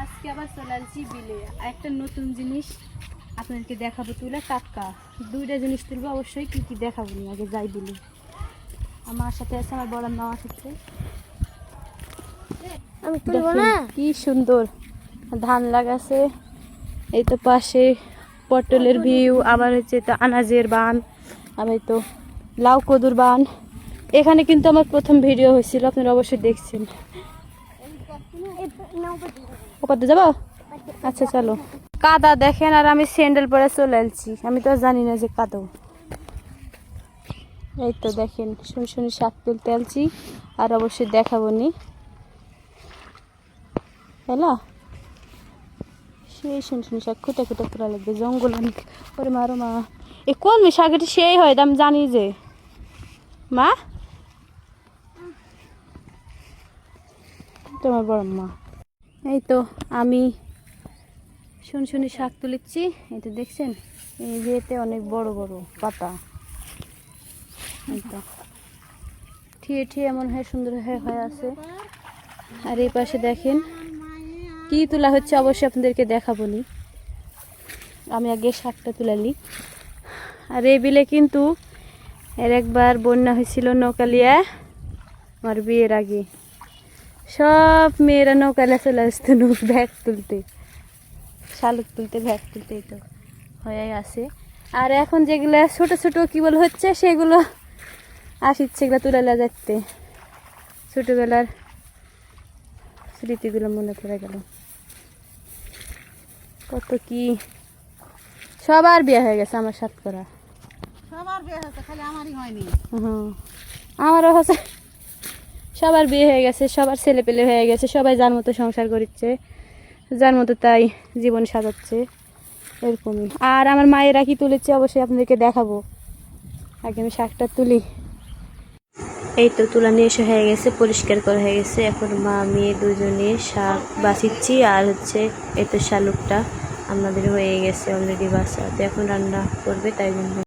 আজকে আবার চলে আসছি বিলে একটা নতুন জিনিস আপনাদেরকে দেখাবো, তুলে টাটকা দুইটা জিনিস তুলবো অবশ্যই। কি কি দেখাবো নি আগে যাই বিলে। আমার সাথে আছে আমার বড় মামা সাথে। আমি তুলবো না। কি সুন্দর ধান লাগাছে, এই তো পাশে পটলের ভিউ, আবার হচ্ছে তো আনাজের বান, আবার তো লাউ কদুর বান। এখানে কিন্তু আমার প্রথম ভিডিও হয়েছিল, আপনারা অবশ্যই দেখছেন। ওপাতে যাবো? আচ্ছা চলো। কাদা দেখেন, আর আমি স্যান্ডেল পরে চলে এসেছি। আমি তো জানি না যে কাদা। এই তো দেখেন শুনি শুনি শাক তুলতে আসছি, আর অবশ্যই দেখাবো নি। হ্যালো, সেই শুনি শুনি শাক খুঁটে খুঁটে তোলা লাগবে, জঙ্গল অনেক। ওরে মারো মা, এ কোন শাকটি সেই হয় আমি জানি যে মা, তোমার বড় মা। এই তো আমি শুন শুনি শাক তুলেছি। এই তো দেখছেন, এই যেতে অনেক বড় বড় পাতা। এই তো ঠিয়ে ঠিয়ে এমন হয় সুন্দর হয়ে আছে। আর এই পাশে দেখেন কি তোলা হচ্ছে, অবশ্যই আপনাদেরকে দেখাবো নি। আমি আগে শাকটা তুলালি। আর এই বিলে কিন্তু এর একবার বন্যা হয়েছিল নৌকালিয়া, আমার বিয়ের আগে। সব মেয়েরা নৌকালিয়া চলে আসতো ব্যাগ তুলতে, শালুক তুলতে, ভ্যাগ তুলতে। তো হয়ে আছে। আর এখন যেগুলো ছোট ছোট কি বল হচ্ছে, সেগুলো আসিচ্ছে, এগুলো তুলে যাচ্ছে। ছোটবেলার স্মৃতিগুলো মনে পড়ে গেল। কত কি সবার বিয়ে হয়ে গেছে, আমার সাথে করা সবার বিয়ে হয়েছে, খালি আমারই হয়নি। আমারও হচ্ছে, সবার বিয়ে হয়ে গেছে, সবার ছেলে পেলে হয়ে গেছে, সবাই যার মতো সংসার করছে, যার মতো তাই জীবন সাজাচ্ছে, এরকমই। আর আমার মায়েরা কি তুলেছে অবশ্যই আপনাদেরকে দেখাবো। আগে আমি শাকটা তুলি। এই তো তুলা নিয়ে এসে হয়ে গেছে, পরিষ্কার করা হয়ে গেছে। এখন মা মেয়ে দুজনে শাক বাছিচ্ছি, আর হচ্ছে এই তো শালুকটা আমাদের হয়ে গেছে অলরেডি বাছা। তো এখন রান্না করবে, তাই জন্য